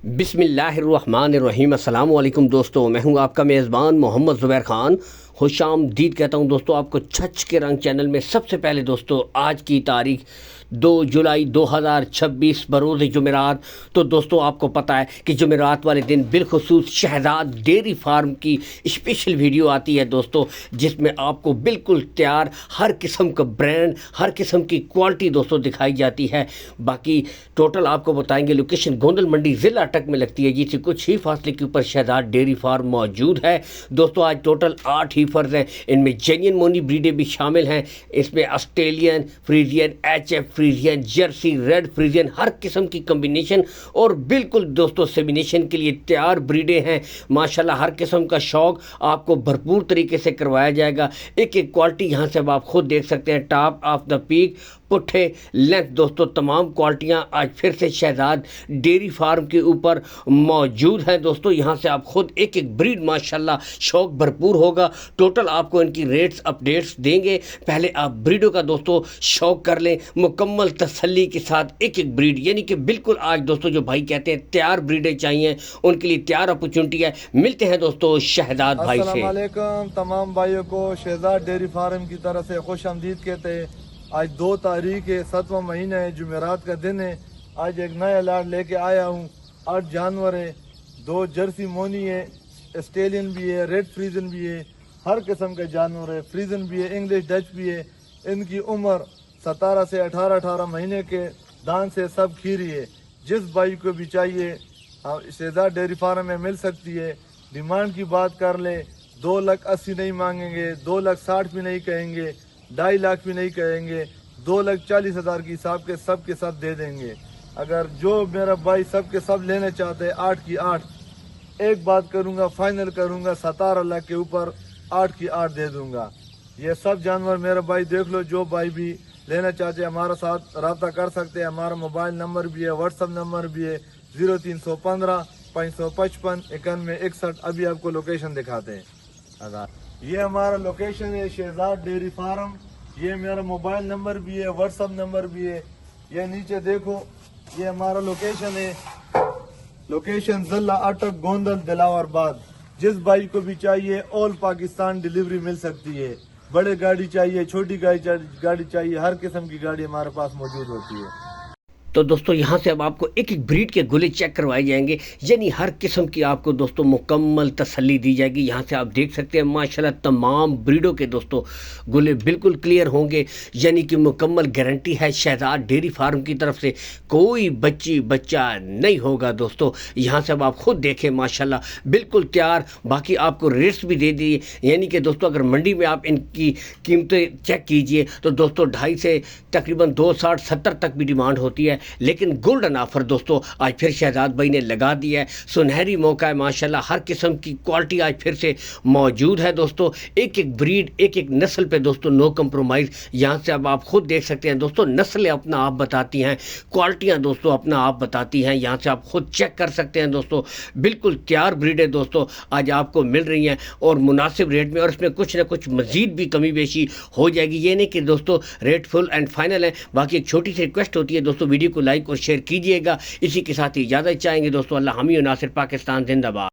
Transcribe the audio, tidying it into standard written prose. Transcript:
बिस्मिल्लाहिर्रहमानिर्रहीम। अस्सलाम वालेकुम दोस्तों, मैं हूं आपका मेज़बान मोहम्मद ज़ुबैर ख़ान। खुश आमदीद कहता हूं दोस्तों आपको छच के रंग चैनल में। सबसे पहले दोस्तों आज की तारीख 2 जुलाई 2026 बरोज़ जुमेरात। तो दोस्तों आपको पता है कि जुमेरात वाले दिन बिलखुसूस शहजाद डेयरी फार्म की स्पेशल वीडियो आती है दोस्तों, जिसमें आपको बिल्कुल तैयार हर किस्म का ब्रांड, हर किस्म की क्वालिटी दोस्तों दिखाई जाती है। बाकी टोटल आपको बताएंगे। लोकेशन गोंदल मंडी ज़िला अटक में लगती है, जिससे कुछ ही फासले के ऊपर शहजाद डेयरी फार्म मौजूद है दोस्तों। आज टोटल 8 हीफर्स हैं, इनमें जेन्युइन मोनी ब्रीडें भी शामिल हैं। इसमें Australian Friesian, HF Friesian, Jersey red Friesian, हर किस्म की कम्बिनेशन और बिल्कुल दोस्तों सेमिनेशन के लिए तैयार ब्रीडें हैं। माशाल्लाह हर किस्म का शौक आपको भरपूर तरीके से करवाया जाएगा। एक एक क्वालिटी यहाँ से अब आप खुद देख सकते हैं। टॉप ऑफ द पीक, पुट्ठे, लेंथ दोस्तों तमाम क्वालिटियाँ आज फिर से शहजाद डेयरी फार्म के ऊपर मौजूद हैं दोस्तों। यहाँ से आप खुद एक एक ब्रीड माशाल्लाह शौक भरपूर होगा। टोटल आपको इनकी रेट्स अपडेट्स देंगे। पहले आप ब्रीडों का दोस्तों शौक कर लें मुकम्मल तसल्ली के साथ। एक एक ब्रीड यानी कि बिल्कुल आज दोस्तों जो भाई कहते हैं तैयार ब्रीडें चाहिए, उनके लिए तैयार अपॉर्चुनिटी है। मिलते हैं दोस्तों शहजाद भाई से। अस्सलाम वालेकुम तमाम भाइयों को शहजाद डेयरी फार्म की तरफ से खुश आमदीद कहते हैं। आज 2 तारीख है, 7वां महीना है, जुमेरात का दिन है। आज एक नया लाट लेके आया हूँ। 8 जानवर है, 2 जर्सी मोनी है, ऑस्ट्रेलियन भी है, रेड फ्रीजन भी है, हर किस्म के जानवर है। फ्रीजन भी है, इंग्लिश डच भी है। इनकी उम्र 17 से 18 महीने के दान से सब खीरी है। जिस भाई को भी चाहिए शहजाद डेयरी फार्म में मिल सकती है। डिमांड की बात कर ले, 2,80,000 नहीं मांगेंगे, 2,60,000 भी नहीं कहेंगे, 2.5 लाख भी नहीं कहेंगे, 2,40,000 की हिसाब के सब के सब दे देंगे। अगर जो मेरा भाई सब के सब लेने चाहते हैं 8 की 8, एक बात करूंगा, फाइनल करूंगा 17 लाख के ऊपर 8 की 8 दे दूंगा। ये सब जानवर मेरा भाई देख लो। जो भाई भी लेना चाहते हैं हमारे साथ रब्ता कर सकते हैं। हमारा मोबाइल नंबर भी है, व्हाट्सअप नंबर भी है 0315 555 9161। अभी आपको लोकेशन दिखाते हैं। ये हमारा लोकेशन है शहजाद डेयरी फार्म। ये मेरा मोबाइल नंबर भी है, व्हाट्सअप नंबर भी है। ये नीचे देखो, ये हमारा लोकेशन है। लोकेशन ज़िला अटक गोंदल दिलावरबाद। जिस भाई को भी चाहिए ऑल पाकिस्तान डिलीवरी मिल सकती है। बड़े गाड़ी चाहिए, छोटी गाड़ी चाहिए, हर किस्म की गाड़ी हमारे पास मौजूद होती है। तो दोस्तों यहाँ से अब आपको एक एक ब्रीड के गुले चेक करवाए जाएंगे, यानी हर किस्म की आपको दोस्तों मुकम्मल तसल्ली दी जाएगी। यहाँ से आप देख सकते हैं माशाल्लाह तमाम ब्रीडों के दोस्तों गुले बिल्कुल क्लियर होंगे, यानी कि मुकम्मल गारंटी है शहजाद डेयरी फार्म की तरफ से। कोई बच्चा नहीं होगा दोस्तों। यहाँ से अब आप खुद देखें माशाल्लाह बिल्कुल तैयार। बाकी आपको रेट्स भी दे दिए, यानी कि दोस्तों अगर मंडी में आप इनकी कीमतें चेक कीजिए तो दोस्तों 2.5 से तकरीबन 260-70 तक भी डिमांड होती है। लेकिन गोल्डन ऑफर दोस्तों आज फिर शहजाद भाई ने लगा दिया है। सुनहरी मौका है माशाल्लाह। हर किस्म की क्वालिटी आज फिर से मौजूद है दोस्तों। एक एक ब्रीड, एक एक नस्ल पे दोस्तों नो कंप्रोमाइज़। यहाँ से अब आप खुद देख सकते हैं दोस्तों, नस्लें अपना आप बताती हैं, क्वालिटियाँ दोस्तों अपना आप बताती हैं। यहाँ से आप खुद चेक कर सकते हैं दोस्तों। बिल्कुल तैयार ब्रीडें दोस्तों आज आपको मिल रही हैं और मुनासिब रेट में, और इसमें कुछ ना कुछ मज़ीद भी कमी बेशी हो जाएगी। ये नहीं कि दोस्तों रेट फुल एंड फाइनल है। बाकी एक छोटी सी रिक्वेस्ट होती है दोस्तों, वीडियो को लाइक और शेयर कीजिएगा। इसी के साथ ही इजाज़त चाहेंगे दोस्तों। अल्लाह हामी और नासिर पाकिस्तान जिंदाबाद।